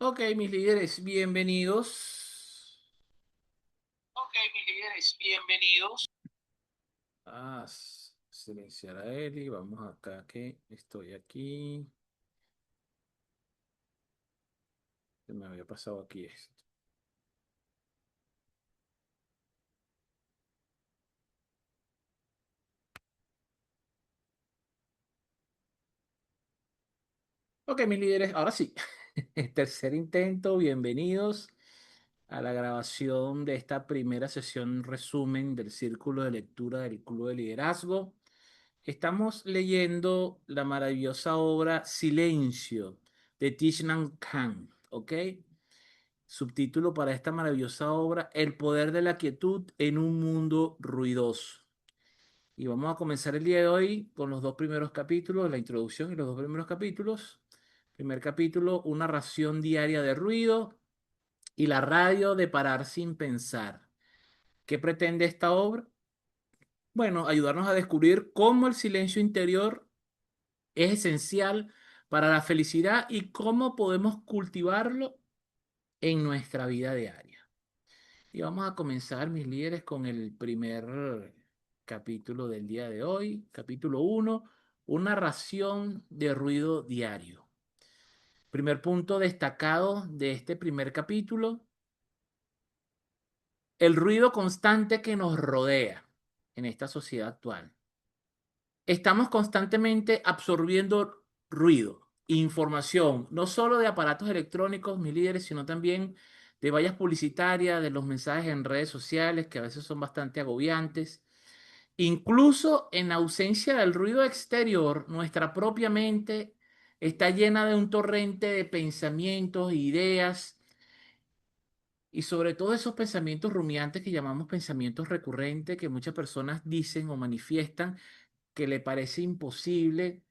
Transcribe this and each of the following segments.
Ok, mis líderes, bienvenidos. Ok, mis líderes, bienvenidos. Silenciar a Eli. Vamos acá que estoy aquí. Se me había pasado aquí esto. Ok, mis líderes, ahora sí. Tercer intento, bienvenidos a la grabación de esta primera sesión resumen del Círculo de Lectura del Club de Liderazgo. Estamos leyendo la maravillosa obra Silencio de Thich Nhat Hanh, ¿ok? Subtítulo para esta maravillosa obra, El poder de la quietud en un mundo ruidoso. Y vamos a comenzar el día de hoy con los dos primeros capítulos, la introducción y los dos primeros capítulos. Primer capítulo, una ración diaria de ruido y la radio de parar sin pensar. ¿Qué pretende esta obra? Bueno, ayudarnos a descubrir cómo el silencio interior es esencial para la felicidad y cómo podemos cultivarlo en nuestra vida diaria. Y vamos a comenzar, mis líderes, con el primer capítulo del día de hoy, capítulo uno, una ración de ruido diario. Primer punto destacado de este primer capítulo, el ruido constante que nos rodea en esta sociedad actual. Estamos constantemente absorbiendo ruido, información, no solo de aparatos electrónicos, mis líderes, sino también de vallas publicitarias, de los mensajes en redes sociales, que a veces son bastante agobiantes. Incluso en ausencia del ruido exterior, nuestra propia mente está llena de un torrente de pensamientos, ideas y sobre todo esos pensamientos rumiantes que llamamos pensamientos recurrentes, que muchas personas dicen o manifiestan que le parece imposible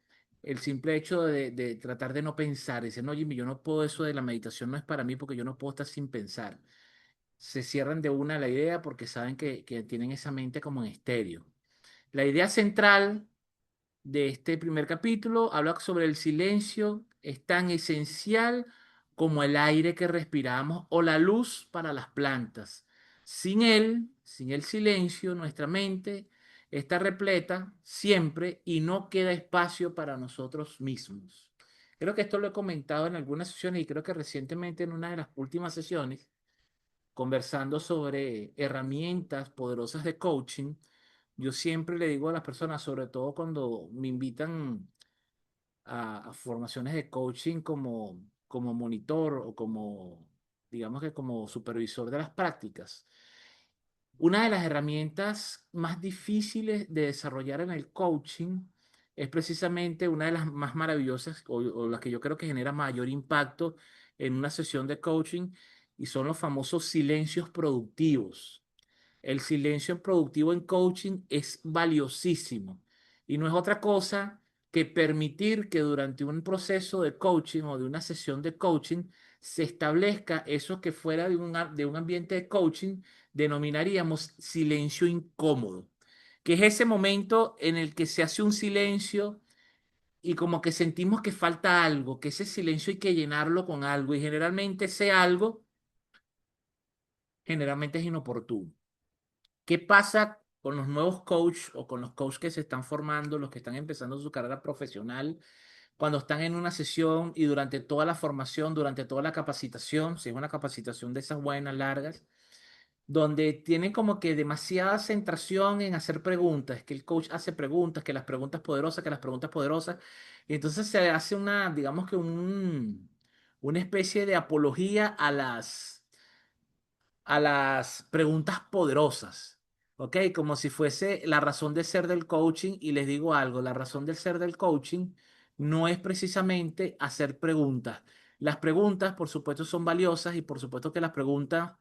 el simple hecho de tratar de no pensar. Dicen, no, Jimmy, yo no puedo, eso de la meditación no es para mí porque yo no puedo estar sin pensar. Se cierran de una a la idea porque saben que tienen esa mente como en estéreo. La idea central de este primer capítulo habla sobre el silencio, es tan esencial como el aire que respiramos o la luz para las plantas. Sin él, sin el silencio, nuestra mente está repleta siempre y no queda espacio para nosotros mismos. Creo que esto lo he comentado en algunas sesiones y creo que recientemente en una de las últimas sesiones, conversando sobre herramientas poderosas de coaching, yo siempre le digo a las personas, sobre todo cuando me invitan a formaciones de coaching como monitor o como, digamos que como supervisor de las prácticas, una de las herramientas más difíciles de desarrollar en el coaching es precisamente una de las más maravillosas o las que yo creo que genera mayor impacto en una sesión de coaching y son los famosos silencios productivos. El silencio productivo en coaching es valiosísimo y no es otra cosa que permitir que durante un proceso de coaching o de una sesión de coaching se establezca eso que fuera de un ambiente de coaching denominaríamos silencio incómodo, que es ese momento en el que se hace un silencio y como que sentimos que falta algo, que ese silencio hay que llenarlo con algo y generalmente ese algo generalmente es inoportuno. ¿Qué pasa con los nuevos coaches o con los coaches que se están formando, los que están empezando su carrera profesional, cuando están en una sesión y durante toda la formación, durante toda la capacitación, si es una capacitación de esas buenas, largas, donde tienen como que demasiada centración en hacer preguntas, que el coach hace preguntas, que las preguntas poderosas, que las preguntas poderosas, y entonces se hace una, digamos que una especie de apología a las preguntas poderosas, ¿ok? Como si fuese la razón de ser del coaching. Y les digo algo, la razón de ser del coaching no es precisamente hacer preguntas. Las preguntas, por supuesto, son valiosas y por supuesto que las preguntas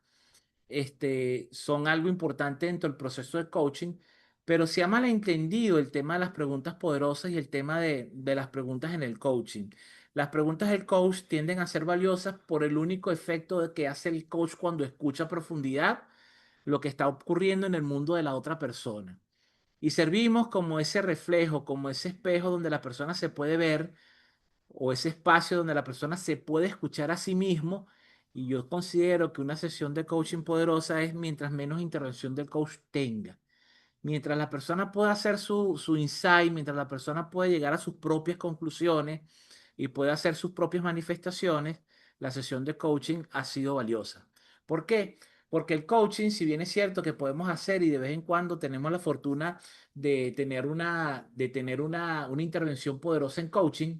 son algo importante dentro del proceso de coaching, pero se ha malentendido el tema de las preguntas poderosas y el tema de las preguntas en el coaching. Las preguntas del coach tienden a ser valiosas por el único efecto de que hace el coach cuando escucha a profundidad lo que está ocurriendo en el mundo de la otra persona. Y servimos como ese reflejo, como ese espejo donde la persona se puede ver o ese espacio donde la persona se puede escuchar a sí mismo. Y yo considero que una sesión de coaching poderosa es mientras menos intervención del coach tenga. Mientras la persona pueda hacer su insight, mientras la persona puede llegar a sus propias conclusiones y puede hacer sus propias manifestaciones, la sesión de coaching ha sido valiosa. ¿Por qué? Porque el coaching, si bien es cierto que podemos hacer y de vez en cuando tenemos la fortuna de tener una intervención poderosa en coaching,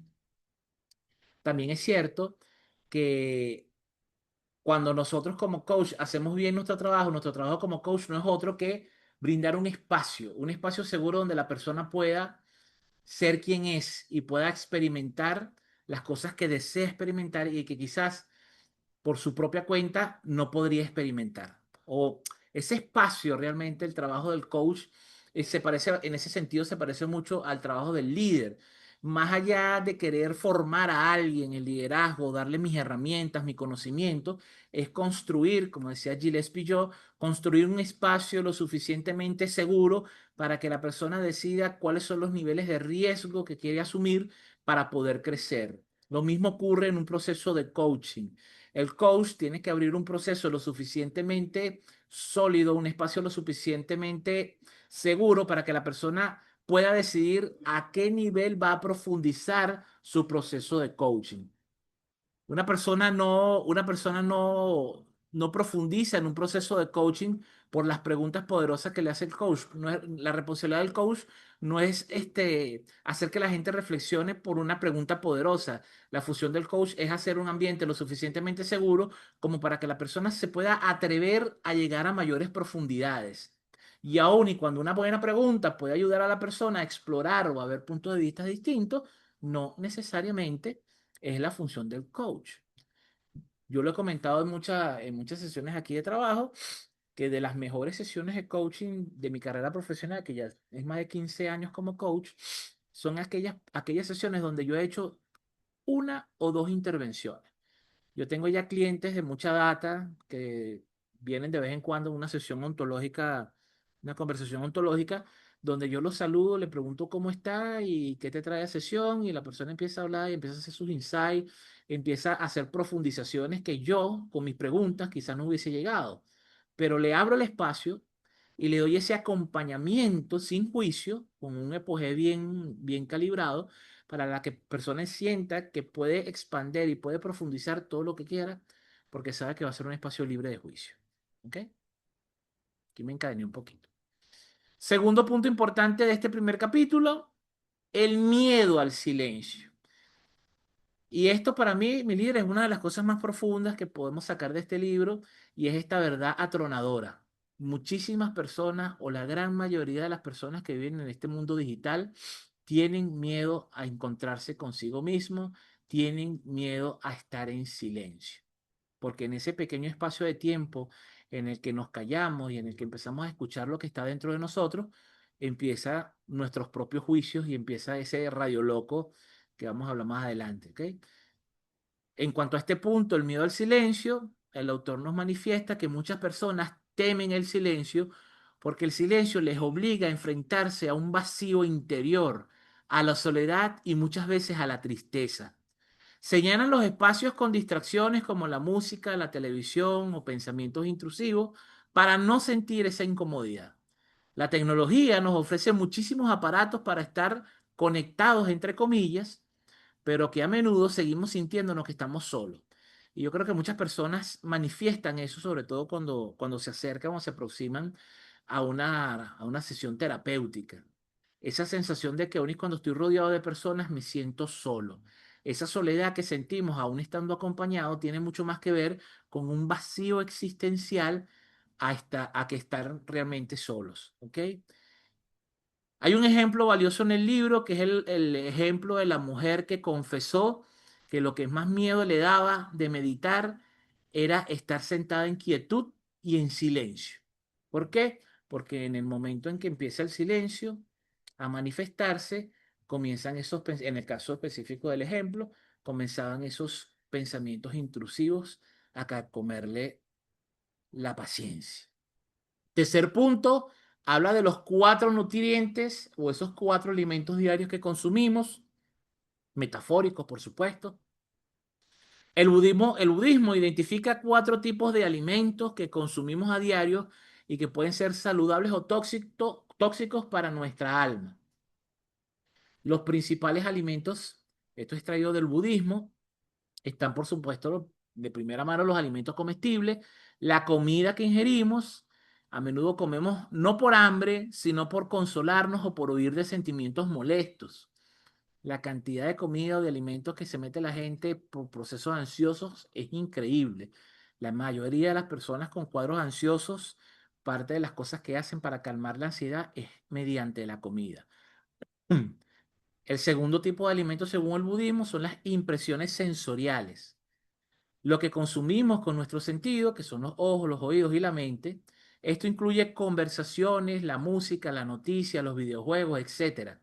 también es cierto que cuando nosotros como coach hacemos bien nuestro trabajo como coach no es otro que brindar un espacio seguro donde la persona pueda ser quien es y pueda experimentar las cosas que desea experimentar y que quizás por su propia cuenta no podría experimentar. O ese espacio realmente, el trabajo del coach, se parece, en ese sentido se parece mucho al trabajo del líder. Más allá de querer formar a alguien el liderazgo, darle mis herramientas, mi conocimiento, es construir, como decía Gilles Pillow, construir un espacio lo suficientemente seguro para que la persona decida cuáles son los niveles de riesgo que quiere asumir para poder crecer. Lo mismo ocurre en un proceso de coaching. El coach tiene que abrir un proceso lo suficientemente sólido, un espacio lo suficientemente seguro para que la persona pueda decidir a qué nivel va a profundizar su proceso de coaching. Una persona no profundiza en un proceso de coaching por las preguntas poderosas que le hace el coach. La responsabilidad del coach no es hacer que la gente reflexione por una pregunta poderosa. La función del coach es hacer un ambiente lo suficientemente seguro como para que la persona se pueda atrever a llegar a mayores profundidades. Y aún y cuando una buena pregunta puede ayudar a la persona a explorar o a ver puntos de vista distintos, no necesariamente es la función del coach. Yo lo he comentado en muchas sesiones aquí de trabajo, que de las mejores sesiones de coaching de mi carrera profesional, que ya es más de 15 años como coach, son aquellas sesiones donde yo he hecho una o dos intervenciones. Yo tengo ya clientes de mucha data que vienen de vez en cuando a una sesión ontológica, una conversación ontológica, donde yo los saludo, le pregunto cómo está y qué te trae a sesión, y la persona empieza a hablar y empieza a hacer sus insights, empieza a hacer profundizaciones que yo, con mis preguntas, quizás no hubiese llegado. Pero le abro el espacio y le doy ese acompañamiento sin juicio, con un EPOG bien, bien calibrado para la que persona sienta que puede expandir y puede profundizar todo lo que quiera, porque sabe que va a ser un espacio libre de juicio. ¿Ok? Aquí me encadené un poquito. Segundo punto importante de este primer capítulo, el miedo al silencio. Y esto para mí, mi líder, es una de las cosas más profundas que podemos sacar de este libro y es esta verdad atronadora. Muchísimas personas o la gran mayoría de las personas que viven en este mundo digital tienen miedo a encontrarse consigo mismo, tienen miedo a estar en silencio, porque en ese pequeño espacio de tiempo en el que nos callamos y en el que empezamos a escuchar lo que está dentro de nosotros, empieza nuestros propios juicios y empieza ese radio loco que vamos a hablar más adelante, ¿ok? En cuanto a este punto, el miedo al silencio, el autor nos manifiesta que muchas personas temen el silencio porque el silencio les obliga a enfrentarse a un vacío interior, a la soledad y muchas veces a la tristeza. Señalan los espacios con distracciones como la música, la televisión o pensamientos intrusivos para no sentir esa incomodidad. La tecnología nos ofrece muchísimos aparatos para estar conectados, entre comillas, pero que a menudo seguimos sintiéndonos que estamos solos. Y yo creo que muchas personas manifiestan eso, sobre todo cuando se acercan o se aproximan a una sesión terapéutica. Esa sensación de que aun y cuando estoy rodeado de personas me siento solo. Esa soledad que sentimos aún estando acompañado tiene mucho más que ver con un vacío existencial a que estar realmente solos. ¿Ok? Hay un ejemplo valioso en el libro que es el ejemplo de la mujer que confesó que lo que más miedo le daba de meditar era estar sentada en quietud y en silencio. ¿Por qué? Porque en el momento en que empieza el silencio a manifestarse, comienzan en el caso específico del ejemplo, comenzaban esos pensamientos intrusivos a comerle la paciencia. Tercer punto, habla de los cuatro nutrientes o esos cuatro alimentos diarios que consumimos. metafóricos, por supuesto. El budismo identifica 4 tipos de alimentos que consumimos a diario y que pueden ser saludables o tóxicos para nuestra alma. Los principales alimentos, esto es extraído del budismo, están por supuesto de primera mano los alimentos comestibles, la comida que ingerimos. A menudo comemos no por hambre, sino por consolarnos o por huir de sentimientos molestos. La cantidad de comida o de alimentos que se mete la gente por procesos ansiosos es increíble. La mayoría de las personas con cuadros ansiosos, parte de las cosas que hacen para calmar la ansiedad es mediante la comida. El segundo tipo de alimentos, según el budismo, son las impresiones sensoriales. Lo que consumimos con nuestro sentido, que son los ojos, los oídos y la mente. Esto incluye conversaciones, la música, la noticia, los videojuegos, etcétera.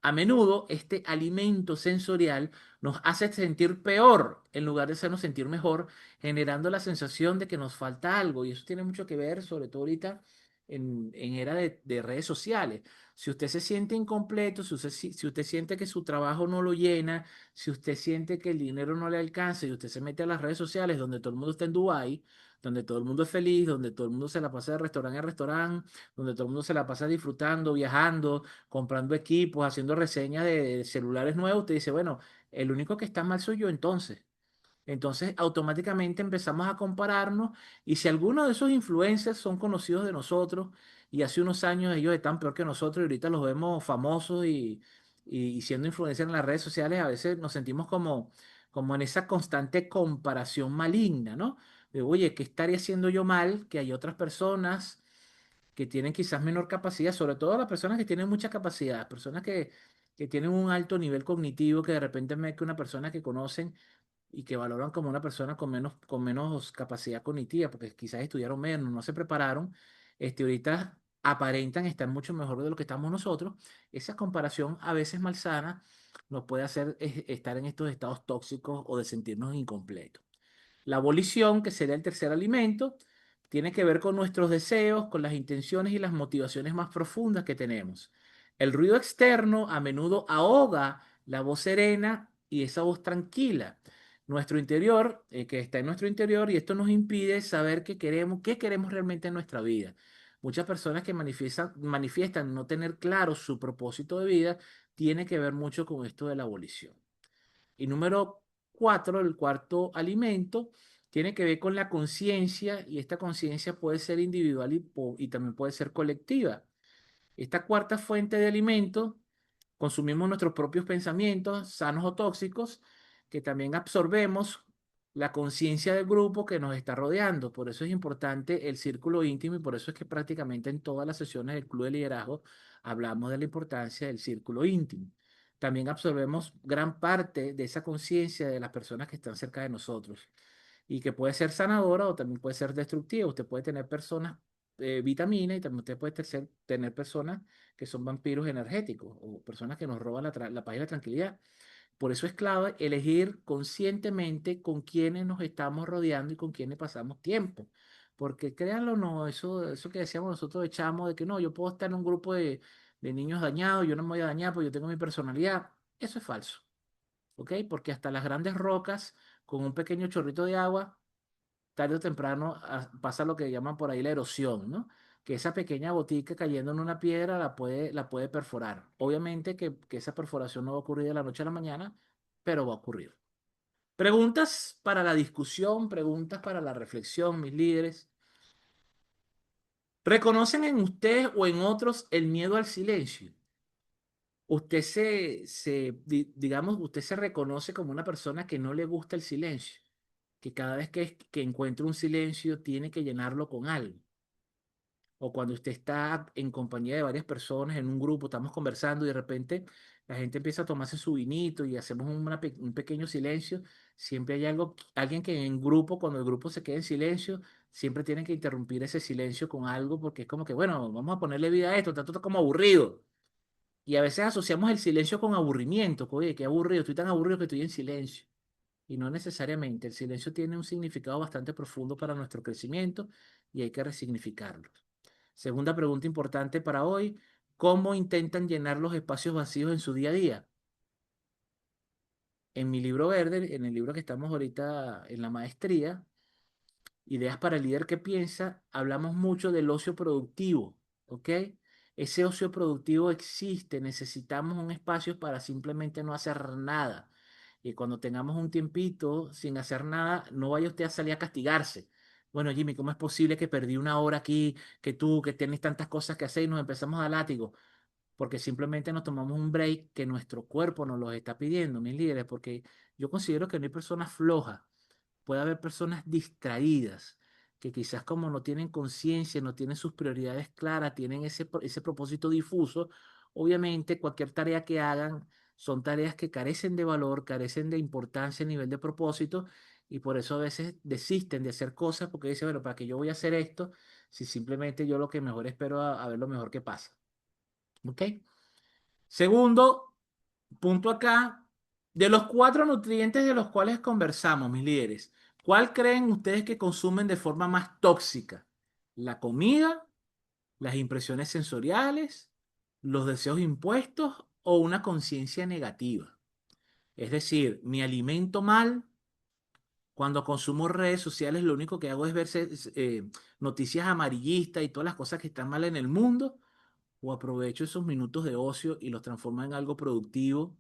A menudo este alimento sensorial nos hace sentir peor en lugar de hacernos sentir mejor, generando la sensación de que nos falta algo. Y eso tiene mucho que ver, sobre todo ahorita en era de redes sociales. Si usted se siente incompleto, si usted siente que su trabajo no lo llena, si usted siente que el dinero no le alcanza y usted se mete a las redes sociales donde todo el mundo está en Dubái, donde todo el mundo es feliz, donde todo el mundo se la pasa de restaurante en restaurante, donde todo el mundo se la pasa disfrutando, viajando, comprando equipos, haciendo reseñas de celulares nuevos, usted dice, bueno, el único que está mal soy yo entonces. Entonces, automáticamente empezamos a compararnos y si algunos de esos influencers son conocidos de nosotros y hace unos años ellos están peor que nosotros y ahorita los vemos famosos y siendo influencers en las redes sociales, a veces nos sentimos como en esa constante comparación maligna, ¿no? De, oye, ¿qué estaría haciendo yo mal? Que hay otras personas que tienen quizás menor capacidad, sobre todo las personas que tienen mucha capacidad, personas que tienen un alto nivel cognitivo, que de repente ven que una persona que conocen y que valoran como una persona con menos capacidad cognitiva, porque quizás estudiaron menos, no se prepararon, ahorita aparentan estar mucho mejor de lo que estamos nosotros. Esa comparación a veces malsana nos puede hacer estar en estos estados tóxicos o de sentirnos incompletos. La abolición, que sería el tercer alimento, tiene que ver con nuestros deseos, con las intenciones y las motivaciones más profundas que tenemos. El ruido externo a menudo ahoga la voz serena y esa voz tranquila. Nuestro interior, que está en nuestro interior, y esto nos impide saber qué queremos realmente en nuestra vida. Muchas personas que manifiestan no tener claro su propósito de vida, tiene que ver mucho con esto de la abolición. Y número 4, el cuarto alimento, tiene que ver con la conciencia y esta conciencia puede ser individual y también puede ser colectiva. Esta cuarta fuente de alimento, consumimos nuestros propios pensamientos, sanos o tóxicos, que también absorbemos la conciencia del grupo que nos está rodeando. Por eso es importante el círculo íntimo y por eso es que prácticamente en todas las sesiones del Club de Liderazgo hablamos de la importancia del círculo íntimo. También absorbemos gran parte de esa conciencia de las personas que están cerca de nosotros y que puede ser sanadora o también puede ser destructiva. Usted puede tener personas vitamina y también usted puede tener personas que son vampiros energéticos o personas que nos roban la paz y la tranquilidad. Por eso es clave elegir conscientemente con quiénes nos estamos rodeando y con quiénes pasamos tiempo. Porque créanlo o no, eso que decíamos nosotros de chamo, de que no, yo puedo estar en un grupo de niños dañados, yo no me voy a dañar porque yo tengo mi personalidad, eso es falso. ¿Ok? Porque hasta las grandes rocas, con un pequeño chorrito de agua, tarde o temprano pasa lo que llaman por ahí la erosión, ¿no? Que esa pequeña gotica cayendo en una piedra la puede perforar. Obviamente que esa perforación no va a ocurrir de la noche a la mañana, pero va a ocurrir. Preguntas para la discusión, preguntas para la reflexión, mis líderes. ¿Reconocen en usted o en otros el miedo al silencio? Digamos, usted se reconoce como una persona que no le gusta el silencio, que cada vez que encuentra un silencio tiene que llenarlo con algo. O cuando usted está en compañía de varias personas en un grupo, estamos conversando y de repente la gente empieza a tomarse su vinito y hacemos un pequeño silencio, siempre hay alguien que en grupo, cuando el grupo se queda en silencio, siempre tienen que interrumpir ese silencio con algo porque es como que, bueno, vamos a ponerle vida a esto, está todo como aburrido. Y a veces asociamos el silencio con aburrimiento, que, oye, qué aburrido, estoy tan aburrido que estoy en silencio. Y no necesariamente, el silencio tiene un significado bastante profundo para nuestro crecimiento y hay que resignificarlo. Segunda pregunta importante para hoy, ¿cómo intentan llenar los espacios vacíos en su día a día? En mi libro verde, en el libro que estamos ahorita en la maestría, Ideas para el líder que piensa, hablamos mucho del ocio productivo, ¿ok? Ese ocio productivo existe, necesitamos un espacio para simplemente no hacer nada. Y cuando tengamos un tiempito sin hacer nada, no vaya usted a salir a castigarse. Bueno, Jimmy, ¿cómo es posible que perdí una hora aquí, que tú, que tienes tantas cosas que hacer y nos empezamos a dar látigo? Porque simplemente nos tomamos un break que nuestro cuerpo nos lo está pidiendo, mis líderes, porque yo considero que no hay personas flojas, puede haber personas distraídas, que quizás como no tienen conciencia, no tienen sus prioridades claras, tienen ese propósito difuso, obviamente cualquier tarea que hagan son tareas que carecen de valor, carecen de importancia a nivel de propósito, y por eso a veces desisten de hacer cosas porque dicen, bueno, ¿para qué yo voy a hacer esto si simplemente yo lo que mejor espero a ver lo mejor que pasa? ¿Ok? Segundo punto acá, de los cuatro nutrientes de los cuales conversamos, mis líderes, ¿cuál creen ustedes que consumen de forma más tóxica? ¿La comida, las impresiones sensoriales, los deseos impuestos o una conciencia negativa? Es decir, me alimento mal. Cuando consumo redes sociales, lo único que hago es ver noticias amarillistas y todas las cosas que están mal en el mundo, o aprovecho esos minutos de ocio y los transformo en algo productivo.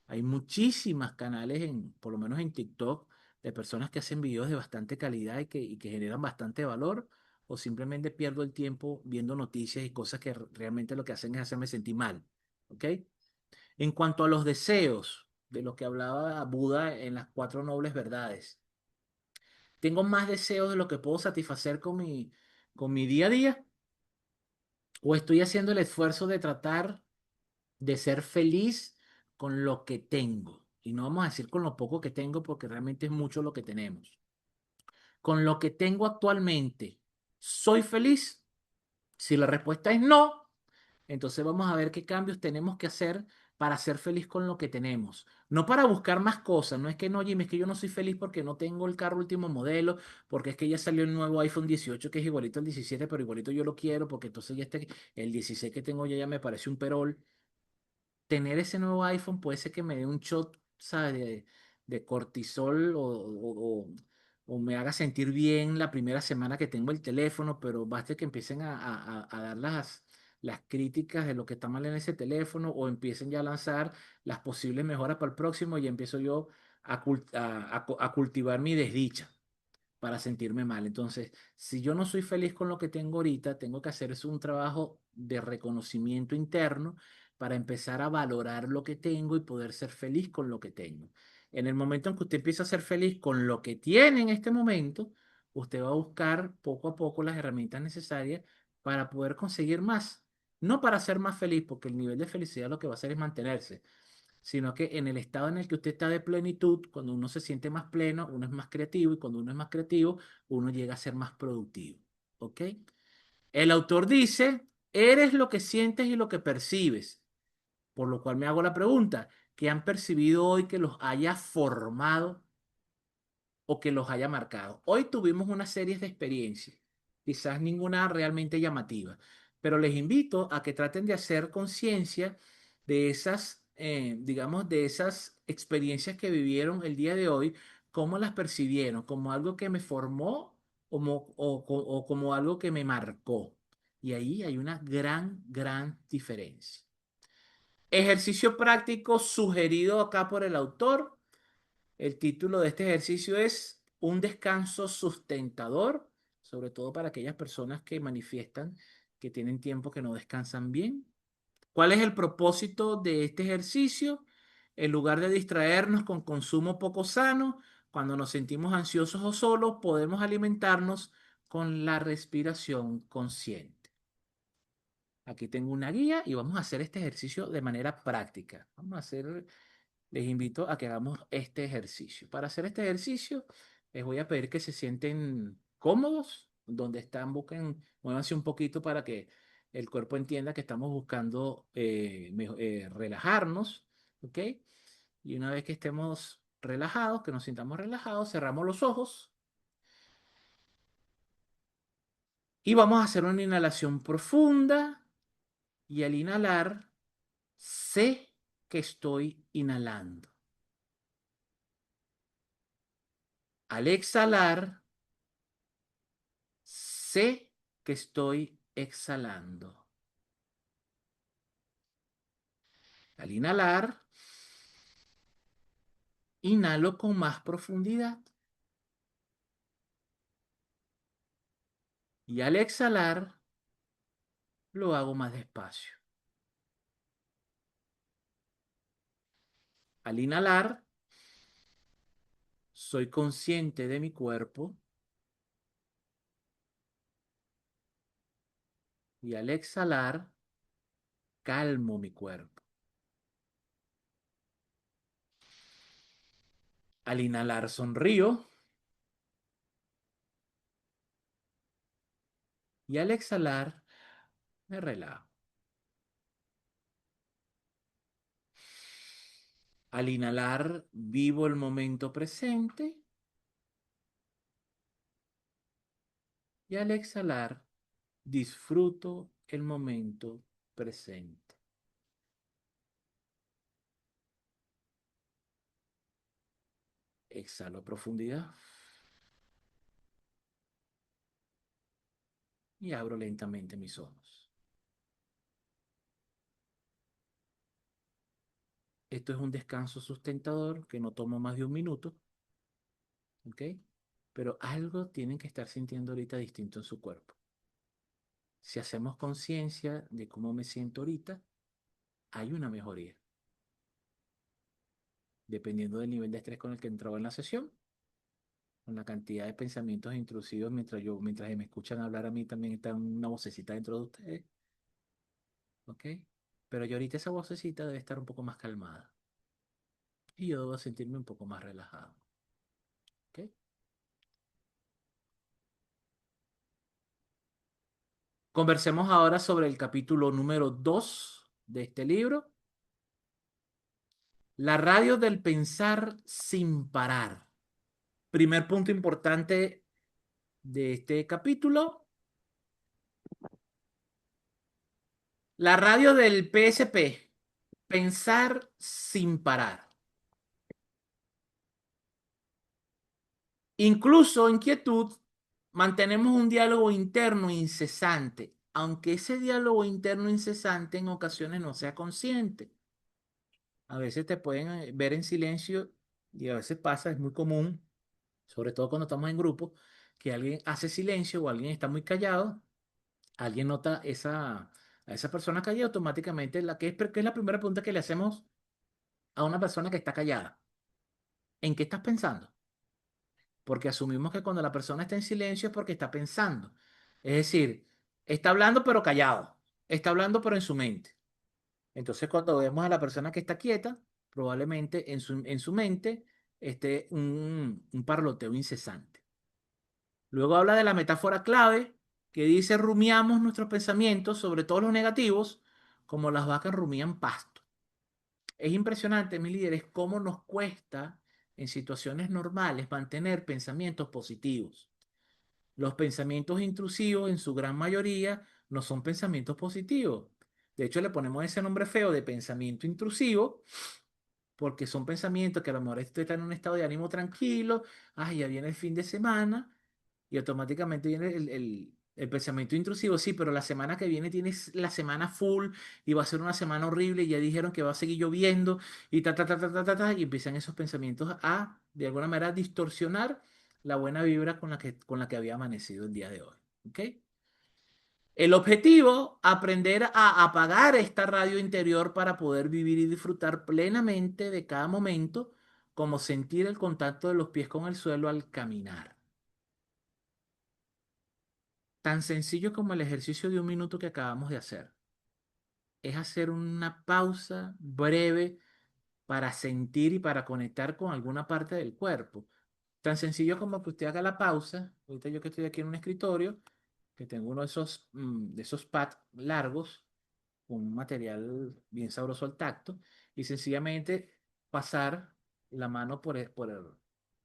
Hay muchísimas canales, por lo menos en TikTok, de personas que hacen videos de bastante calidad y que generan bastante valor, o simplemente pierdo el tiempo viendo noticias y cosas que realmente lo que hacen es hacerme sentir mal. ¿Ok? En cuanto a los deseos, de los que hablaba Buda en las cuatro nobles verdades, tengo más deseos de lo que puedo satisfacer con mi día a día, o estoy haciendo el esfuerzo de tratar de ser feliz con lo que tengo. Y no vamos a decir con lo poco que tengo porque realmente es mucho lo que tenemos. Con lo que tengo actualmente, ¿soy feliz? Si la respuesta es no, entonces vamos a ver qué cambios tenemos que hacer para ser feliz con lo que tenemos. No para buscar más cosas. No es que no, Jimmy, es que yo no soy feliz porque no tengo el carro último modelo, porque es que ya salió el nuevo iPhone 18 que es igualito al 17, pero igualito yo lo quiero, porque entonces el 16 que tengo ya me parece un perol. Tener ese nuevo iPhone puede ser que me dé un shot, ¿sabes? De cortisol o me haga sentir bien la primera semana que tengo el teléfono, pero basta que empiecen a dar las críticas de lo que está mal en ese teléfono o empiecen ya a lanzar las posibles mejoras para el próximo y empiezo yo a cultivar mi desdicha para sentirme mal. Entonces, si yo no soy feliz con lo que tengo ahorita, tengo que hacer es un trabajo de reconocimiento interno para empezar a valorar lo que tengo y poder ser feliz con lo que tengo. En el momento en que usted empieza a ser feliz con lo que tiene en este momento, usted va a buscar poco a poco las herramientas necesarias para poder conseguir más. No para ser más feliz, porque el nivel de felicidad lo que va a hacer es mantenerse, sino que en el estado en el que usted está de plenitud, cuando uno se siente más pleno, uno es más creativo y cuando uno es más creativo, uno llega a ser más productivo. ¿Ok? El autor dice, eres lo que sientes y lo que percibes, por lo cual me hago la pregunta, ¿qué han percibido hoy que los haya formado o que los haya marcado? Hoy tuvimos una serie de experiencias, quizás ninguna realmente llamativa, pero les invito a que traten de hacer conciencia de esas, digamos, de esas experiencias que vivieron el día de hoy, cómo las percibieron, como algo que me formó o como algo que me marcó. Y ahí hay una gran, gran diferencia. Ejercicio práctico sugerido acá por el autor. El título de este ejercicio es Un descanso sustentador, sobre todo para aquellas personas que manifiestan que tienen tiempo que no descansan bien. ¿Cuál es el propósito de este ejercicio? En lugar de distraernos con consumo poco sano, cuando nos sentimos ansiosos o solos, podemos alimentarnos con la respiración consciente. Aquí tengo una guía y vamos a hacer este ejercicio de manera práctica. Les invito a que hagamos este ejercicio. Para hacer este ejercicio, les voy a pedir que se sienten cómodos, donde están, busquen, muévanse un poquito para que el cuerpo entienda que estamos buscando relajarnos, ¿ok? Y una vez que estemos relajados, que nos sintamos relajados, cerramos los ojos y vamos a hacer una inhalación profunda y al inhalar, sé que estoy inhalando. Al exhalar, sé que estoy exhalando. Al inhalar, inhalo con más profundidad. Y al exhalar, lo hago más despacio. Al inhalar, soy consciente de mi cuerpo. Y al exhalar, calmo mi cuerpo. Al inhalar, sonrío. Y al exhalar, me relajo. Al inhalar, vivo el momento presente. Y al exhalar, disfruto el momento presente. Exhalo a profundidad y abro lentamente mis ojos. Esto es un descanso sustentador que no toma más de un minuto, ¿ok? Pero algo tienen que estar sintiendo ahorita distinto en su cuerpo. Si hacemos conciencia de cómo me siento ahorita, hay una mejoría, dependiendo del nivel de estrés con el que entraba en la sesión, con la cantidad de pensamientos intrusivos mientras me escuchan hablar a mí, también está una vocecita dentro de ustedes, ¿ok? Pero yo ahorita esa vocecita debe estar un poco más calmada y yo debo sentirme un poco más relajado, ¿ok? Conversemos ahora sobre el capítulo número 2 de este libro, la radio del pensar sin parar. Primer punto importante de este capítulo, la radio del PSP, pensar sin parar. Incluso en quietud, mantenemos un diálogo interno incesante, aunque ese diálogo interno incesante en ocasiones no sea consciente. A veces te pueden ver en silencio y a veces pasa, es muy común, sobre todo cuando estamos en grupo, que alguien hace silencio o alguien está muy callado, alguien nota a esa persona callada automáticamente, que es la primera pregunta que le hacemos a una persona que está callada. ¿En qué estás pensando? Porque asumimos que cuando la persona está en silencio es porque está pensando. Es decir, está hablando pero callado, está hablando pero en su mente. Entonces cuando vemos a la persona que está quieta, probablemente en su mente esté un parloteo incesante. Luego habla de la metáfora clave que dice rumiamos nuestros pensamientos, sobre todo los negativos, como las vacas rumían pasto. Es impresionante, mis líderes, cómo nos cuesta en situaciones normales mantener pensamientos positivos. Los pensamientos intrusivos, en su gran mayoría, no son pensamientos positivos. De hecho, le ponemos ese nombre feo de pensamiento intrusivo porque son pensamientos que a lo mejor usted está en un estado de ánimo tranquilo, ay, ya viene el fin de semana, y automáticamente viene el pensamiento intrusivo, sí, pero la semana que viene tienes la semana full y va a ser una semana horrible y ya dijeron que va a seguir lloviendo y ta, ta, ta, ta, ta, ta, ta, y empiezan esos pensamientos a, de alguna manera, distorsionar la buena vibra con la que había amanecido el día de hoy. ¿Ok? El objetivo, aprender a apagar esta radio interior para poder vivir y disfrutar plenamente de cada momento, como sentir el contacto de los pies con el suelo al caminar. Tan sencillo como el ejercicio de un minuto que acabamos de hacer. Es hacer una pausa breve para sentir y para conectar con alguna parte del cuerpo. Tan sencillo como que usted haga la pausa. Ahorita yo que estoy aquí en un escritorio, que tengo uno de esos pads largos, con un material bien sabroso al tacto, y sencillamente pasar la mano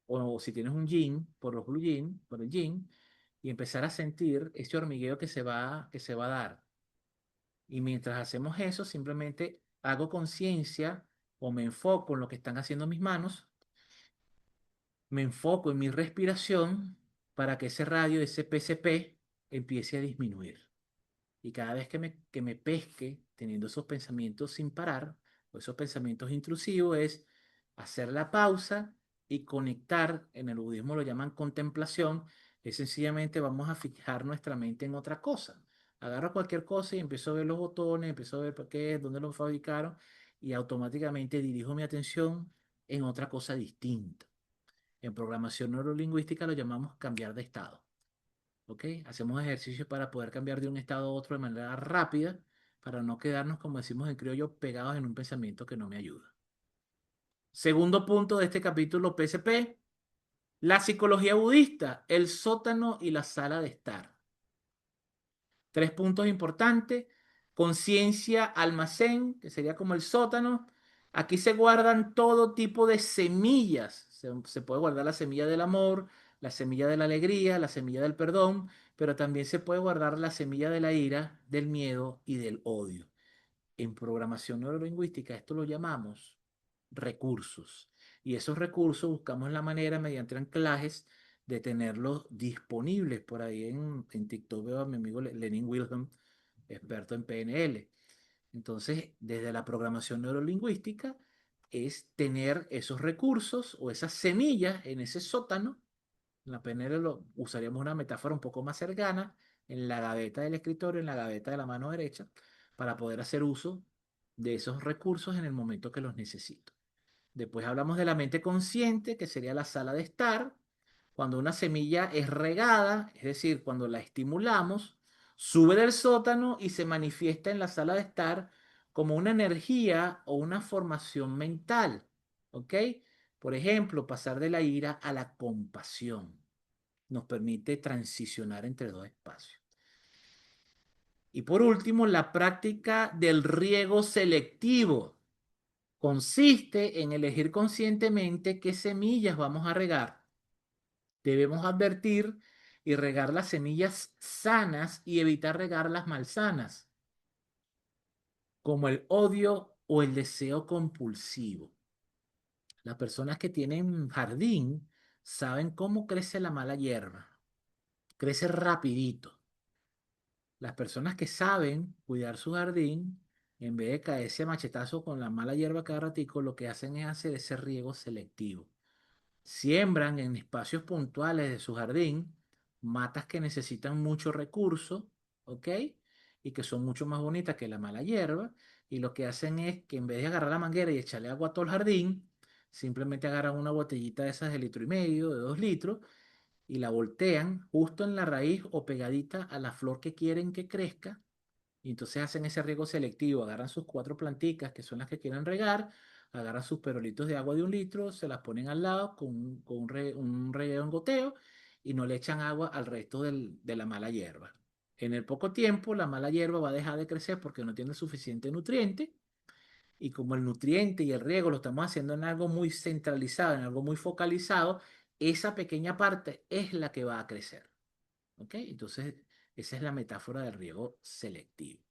o si tienes un jean, por los blue jean, por el jean, y empezar a sentir ese hormigueo que se va a dar. Y mientras hacemos eso, simplemente hago conciencia o me enfoco en lo que están haciendo mis manos, me enfoco en mi respiración para que ese radio, ese PCP, empiece a disminuir. Y cada vez que me pesque teniendo esos pensamientos sin parar, o esos pensamientos intrusivos, es hacer la pausa y conectar, en el budismo lo llaman contemplación, es sencillamente vamos a fijar nuestra mente en otra cosa. Agarro cualquier cosa y empiezo a ver los botones, empiezo a ver para qué, dónde los fabricaron, y automáticamente dirijo mi atención en otra cosa distinta. En programación neurolingüística lo llamamos cambiar de estado. ¿Ok? Hacemos ejercicios para poder cambiar de un estado a otro de manera rápida, para no quedarnos, como decimos en criollo, pegados en un pensamiento que no me ayuda. Segundo punto de este capítulo PSP, la psicología budista, el sótano y la sala de estar. Tres puntos importantes. Conciencia, almacén, que sería como el sótano. Aquí se guardan todo tipo de semillas. Se puede guardar la semilla del amor, la semilla de la alegría, la semilla del perdón, pero también se puede guardar la semilla de la ira, del miedo y del odio. En programación neurolingüística esto lo llamamos recursos. Y esos recursos buscamos la manera, mediante anclajes, de tenerlos disponibles. Por ahí en TikTok veo a mi amigo Lenin Wilhelm, experto en PNL. Entonces, desde la programación neurolingüística es tener esos recursos o esas semillas en ese sótano. En la PNL usaríamos una metáfora un poco más cercana, en la gaveta del escritorio, en la gaveta de la mano derecha, para poder hacer uso de esos recursos en el momento que los necesito. Después hablamos de la mente consciente, que sería la sala de estar. Cuando una semilla es regada, es decir, cuando la estimulamos, sube del sótano y se manifiesta en la sala de estar como una energía o una formación mental. ¿Ok? Por ejemplo, pasar de la ira a la compasión nos permite transicionar entre dos espacios. Y por último, la práctica del riego selectivo consiste en elegir conscientemente qué semillas vamos a regar. Debemos advertir y regar las semillas sanas y evitar regar las malsanas, como el odio o el deseo compulsivo. Las personas que tienen jardín saben cómo crece la mala hierba. Crece rapidito. Las personas que saben cuidar su jardín, en vez de caerse a machetazo con la mala hierba cada ratico, lo que hacen es hacer ese riego selectivo. Siembran en espacios puntuales de su jardín matas que necesitan mucho recurso, ¿ok? Y que son mucho más bonitas que la mala hierba. Y lo que hacen es que en vez de agarrar la manguera y echarle agua a todo el jardín, simplemente agarran una botellita de esas de 1,5 litros, de 2 litros, y la voltean justo en la raíz o pegadita a la flor que quieren que crezca. Y entonces hacen ese riego selectivo, agarran sus 4 planticas que son las que quieren regar, agarran sus perolitos de agua de 1 litro, se las ponen al lado con un reguero en goteo y no le echan agua al resto de la mala hierba. En el poco tiempo, la mala hierba va a dejar de crecer porque no tiene suficiente nutriente, y como el nutriente y el riego lo estamos haciendo en algo muy centralizado, en algo muy focalizado, esa pequeña parte es la que va a crecer. ¿Ok? Entonces, esa es la metáfora del riego selectivo.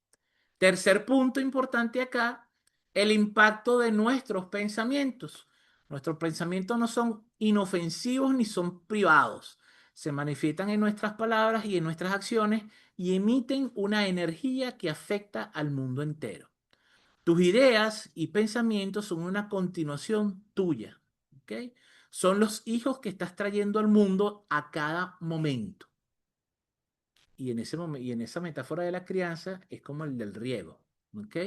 Tercer punto importante acá, el impacto de nuestros pensamientos. Nuestros pensamientos no son inofensivos ni son privados. Se manifiestan en nuestras palabras y en nuestras acciones y emiten una energía que afecta al mundo entero. Tus ideas y pensamientos son una continuación tuya. ¿Ok? Son los hijos que estás trayendo al mundo a cada momento. Y en esa metáfora de la crianza es como el del riego. ¿Ok?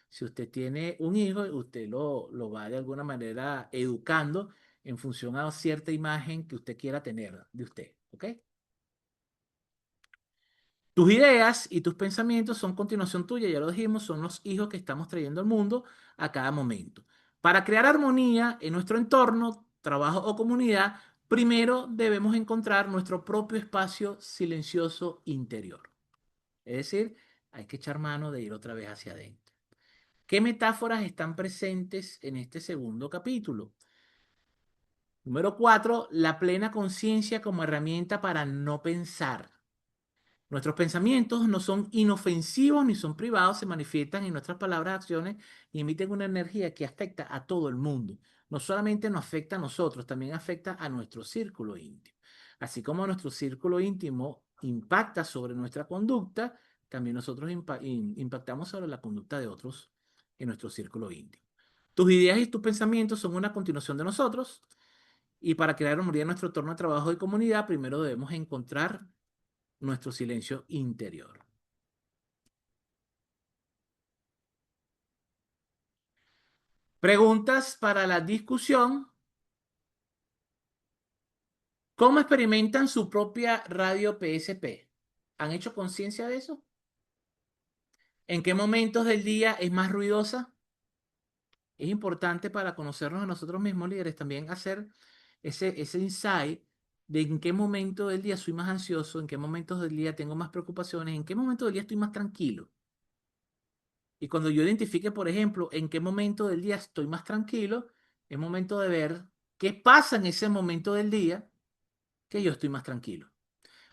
Si usted tiene un hijo, usted lo va de alguna manera educando en función a cierta imagen que usted quiera tener de usted. ¿Ok? Tus ideas y tus pensamientos son continuación tuya, ya lo dijimos, son los hijos que estamos trayendo al mundo a cada momento. Para crear armonía en nuestro entorno, trabajo o comunidad, primero debemos encontrar nuestro propio espacio silencioso interior. Es decir, hay que echar mano de ir otra vez hacia adentro. ¿Qué metáforas están presentes en este segundo capítulo? Número 4, la plena conciencia como herramienta para no pensar. Nuestros pensamientos no son inofensivos ni son privados, se manifiestan en nuestras palabras, acciones y emiten una energía que afecta a todo el mundo. no solamente nos afecta a nosotros, también afecta a nuestro círculo íntimo. Así como nuestro círculo íntimo impacta sobre nuestra conducta, también nosotros impactamos sobre la conducta de otros en nuestro círculo íntimo. Tus ideas y tus pensamientos son una continuación de nosotros y para crear armonía en nuestro entorno de trabajo y comunidad, primero debemos encontrar nuestro silencio interior. Preguntas para la discusión. ¿Cómo experimentan su propia radio PSP? ¿Han hecho conciencia de eso? ¿En qué momentos del día es más ruidosa? Es importante para conocernos a nosotros mismos, líderes, también hacer ese insight de en qué momento del día soy más ansioso, en qué momentos del día tengo más preocupaciones, en qué momento del día estoy más tranquilo. Y cuando yo identifique, por ejemplo, en qué momento del día estoy más tranquilo, es momento de ver qué pasa en ese momento del día que yo estoy más tranquilo.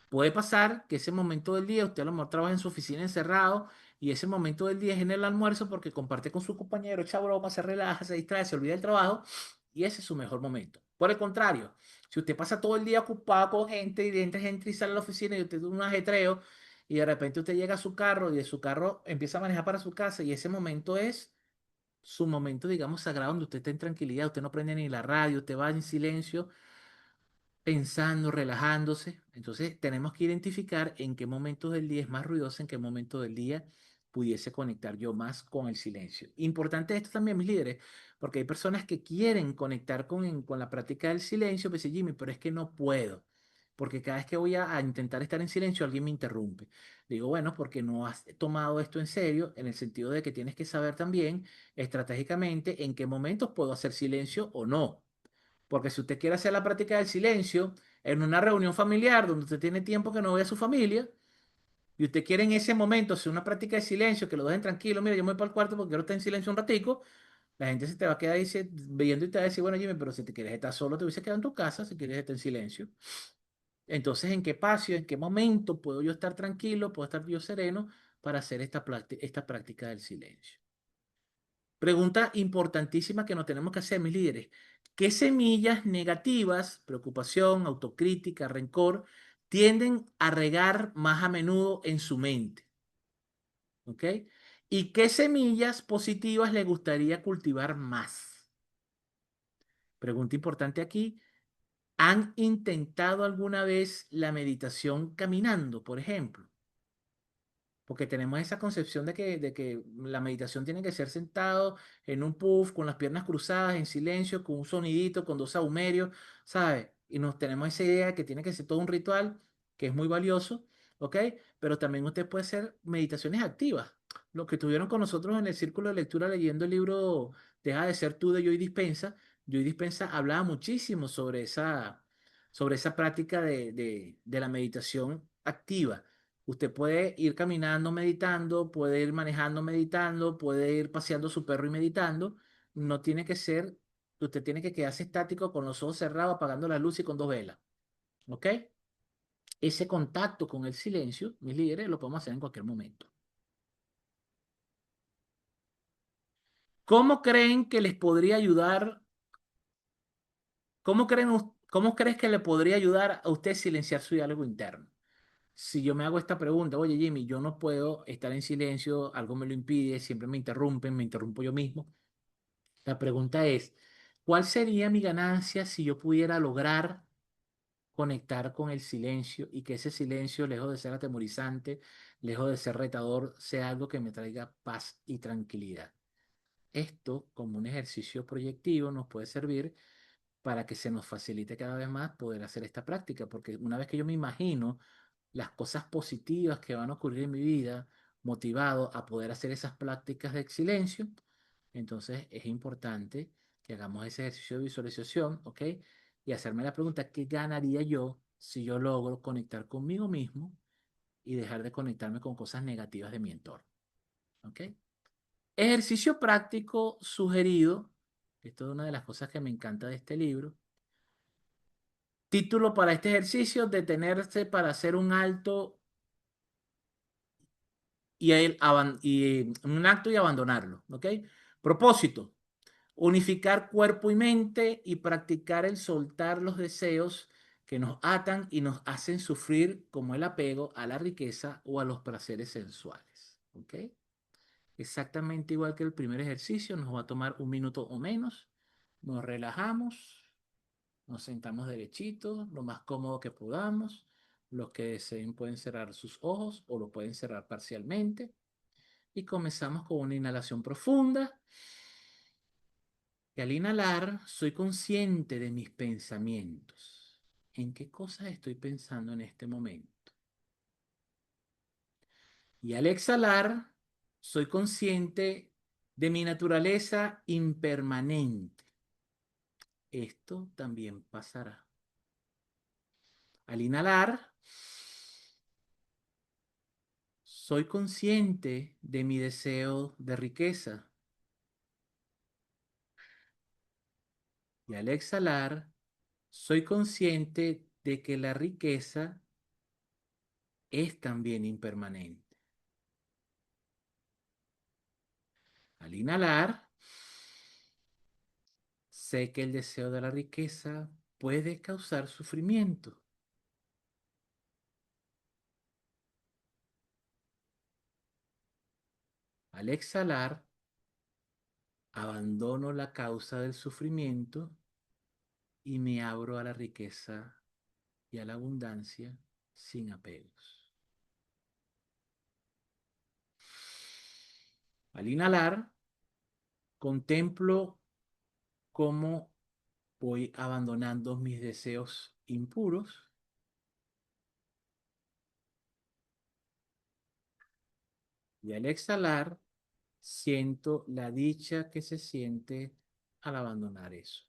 Puede pasar que ese momento del día usted a lo mejor trabaja en su oficina encerrado y ese momento del día es en el almuerzo porque comparte con su compañero, echa broma, se relaja, se distrae, se olvida del trabajo y ese es su mejor momento. Por el contrario, si usted pasa todo el día ocupado con gente y entra gente y sale a la oficina y usted tiene un ajetreo y de repente usted llega a su carro y de su carro empieza a manejar para su casa y ese momento es su momento, digamos, sagrado donde usted está en tranquilidad, usted no prende ni la radio, usted va en silencio pensando, relajándose. Entonces tenemos que identificar en qué momentos del día es más ruidoso, en qué momento del día pudiese conectar yo más con el silencio. Importante esto también, mis líderes, porque hay personas que quieren conectar con la práctica del silencio, pues dice Jimmy, pero es que no puedo, porque cada vez que voy a intentar estar en silencio, alguien me interrumpe. Digo, bueno, porque no has tomado esto en serio, en el sentido de que tienes que saber también estratégicamente en qué momentos puedo hacer silencio o no. Porque si usted quiere hacer la práctica del silencio en una reunión familiar donde usted tiene tiempo que no ve a su familia y usted quiere en ese momento hacer una práctica de silencio que lo dejen tranquilo, mira, yo me voy para el cuarto porque quiero estar en silencio un ratico, la gente se te va a quedar ahí viendo y te va a decir, bueno, Jimmy, pero si te quieres estar solo, te hubiese quedado en tu casa si quieres estar en silencio. Entonces, ¿en qué espacio, en qué momento puedo yo estar tranquilo, puedo estar yo sereno para hacer esta práctica del silencio? Pregunta importantísima que nos tenemos que hacer, mis líderes. ¿Qué semillas negativas, preocupación, autocrítica, rencor, tienden a regar más a menudo en su mente? ¿Ok? ¿Y qué semillas positivas le gustaría cultivar más? Pregunta importante aquí. ¿Han intentado alguna vez la meditación caminando, por ejemplo? Porque tenemos esa concepción de que la meditación tiene que ser sentado en un puff, con las piernas cruzadas, en silencio, con un sonidito, con dos sahumerios, ¿sabes? Y nos tenemos esa idea de que tiene que ser todo un ritual, que es muy valioso, ¿ok? Pero también usted puede hacer meditaciones activas. Los que estuvieron con nosotros en el círculo de lectura leyendo el libro Deja de ser tú de Joy Dispensa hablaba muchísimo sobre esa práctica de la meditación activa. Usted puede ir caminando meditando, puede ir manejando meditando, puede ir paseando su perro y meditando. No tiene que ser, usted tiene que quedarse estático con los ojos cerrados, apagando la luz y con dos velas. ¿Ok? Ese contacto con el silencio, mis líderes, lo podemos hacer en cualquier momento. ¿Cómo creen que les podría ayudar? ¿Cómo crees que le podría ayudar a usted silenciar su diálogo interno? Si yo me hago esta pregunta, oye Jimmy, yo no puedo estar en silencio, algo me lo impide, siempre me interrumpen, me interrumpo yo mismo. La pregunta es, ¿cuál sería mi ganancia si yo pudiera lograr conectar con el silencio y que ese silencio, lejos de ser atemorizante, lejos de ser retador, sea algo que me traiga paz y tranquilidad? Esto, como un ejercicio proyectivo, nos puede servir para que se nos facilite cada vez más poder hacer esta práctica, porque una vez que yo me imagino las cosas positivas que van a ocurrir en mi vida, motivado a poder hacer esas prácticas de silencio, entonces es importante que hagamos ese ejercicio de visualización, ¿ok? Y hacerme la pregunta, ¿qué ganaría yo si yo logro conectar conmigo mismo y dejar de conectarme con cosas negativas de mi entorno? ¿Ok? Ejercicio práctico sugerido, esto es una de las cosas que me encanta de este libro. Título para este ejercicio, detenerse para hacer un alto y un acto y abandonarlo, ¿ok? Propósito, Unificar cuerpo y mente y practicar el soltar los deseos que nos atan y nos hacen sufrir, como el apego a la riqueza o a los placeres sensuales. ¿Ok? Exactamente igual que el primer ejercicio, nos va a tomar un minuto o menos. Nos relajamos, nos sentamos derechitos, lo más cómodo que podamos. Los que deseen pueden cerrar sus ojos o lo pueden cerrar parcialmente. Y comenzamos con una inhalación profunda. Y al inhalar, soy consciente de mis pensamientos. ¿En qué cosas estoy pensando en este momento? Y al exhalar, soy consciente de mi naturaleza impermanente. Esto también pasará. Al inhalar, soy consciente de mi deseo de riqueza. Y al exhalar, soy consciente de que la riqueza es también impermanente. Al inhalar, sé que el deseo de la riqueza puede causar sufrimiento. Al exhalar, abandono la causa del sufrimiento y me abro a la riqueza y a la abundancia sin apegos. Al inhalar, contemplo cómo voy abandonando mis deseos impuros y al exhalar, siento la dicha que se siente al abandonar eso.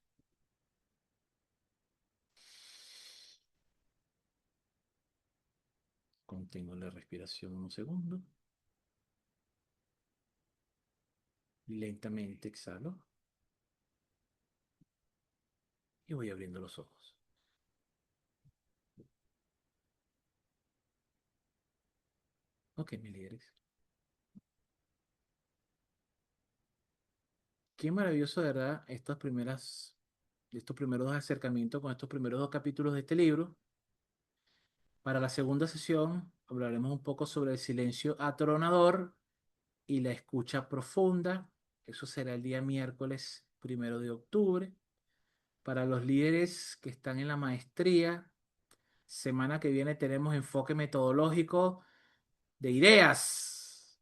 Contengo la respiración un segundo y lentamente exhalo y voy abriendo los ojos. Ok, mis líderes. Qué maravilloso, de verdad, estos primeros dos acercamientos con estos primeros dos capítulos de este libro. Para la segunda sesión hablaremos un poco sobre el silencio atronador y la escucha profunda. Eso será el día miércoles 1 de octubre. Para los líderes que están en la maestría, semana que viene tenemos enfoque metodológico de ideas.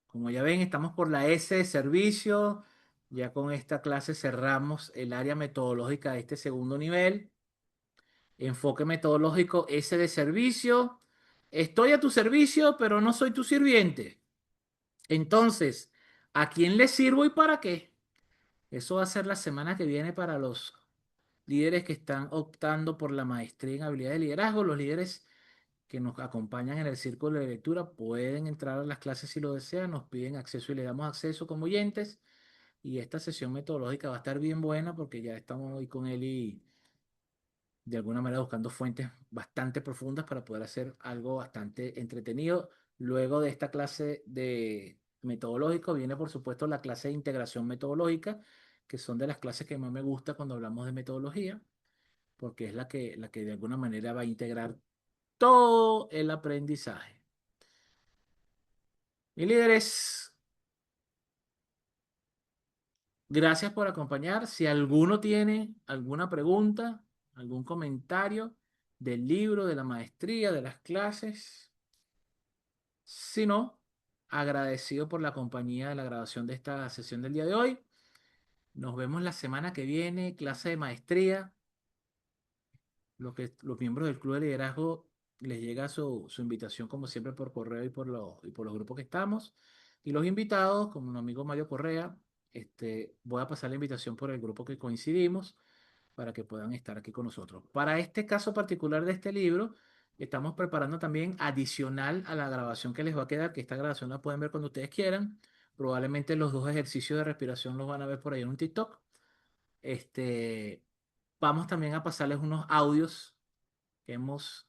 Como ya ven, estamos por la S de servicio. Ya con esta clase cerramos el área metodológica de este segundo nivel. Enfoque metodológico S de servicio. Estoy a tu servicio, pero no soy tu sirviente. Entonces, ¿a quién le sirvo y para qué? Eso va a ser la semana que viene para los líderes que están optando por la maestría en habilidad de liderazgo. Los líderes que nos acompañan en el círculo de lectura pueden entrar a las clases si lo desean, nos piden acceso y le damos acceso como oyentes. Y esta sesión metodológica va a estar bien buena porque ya estamos hoy con él y de alguna manera buscando fuentes bastante profundas para poder hacer algo bastante entretenido. Luego de esta clase de metodológico viene por supuesto la clase de integración metodológica, que son de las clases que más me gusta cuando hablamos de metodología, porque es la que de alguna manera va a integrar todo el aprendizaje. Mis líderes, gracias por acompañar. Si alguno tiene alguna pregunta, algún comentario del libro, de la maestría, de las clases, si no, agradecido por la compañía de la grabación de esta sesión del día de hoy. Nos vemos la semana que viene, clase de maestría. Los miembros del Club de Liderazgo les llega su invitación, como siempre, por correo y por los grupos que estamos. Y los invitados, como mi amigo Mario Correa, voy a pasar la invitación por el grupo que coincidimos para que puedan estar aquí con nosotros. Para este caso particular de este libro, estamos preparando también adicional a la grabación que les va a quedar, que esta grabación la pueden ver cuando ustedes quieran. Probablemente los dos ejercicios de respiración los van a ver por ahí en un TikTok. Este, Vamos también a pasarles unos audios que hemos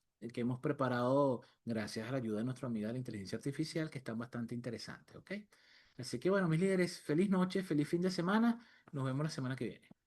preparado gracias a la ayuda de nuestra amiga de la inteligencia artificial, que están bastante interesantes, ¿ok? Así que bueno, mis líderes, feliz noche, feliz fin de semana. Nos vemos la semana que viene.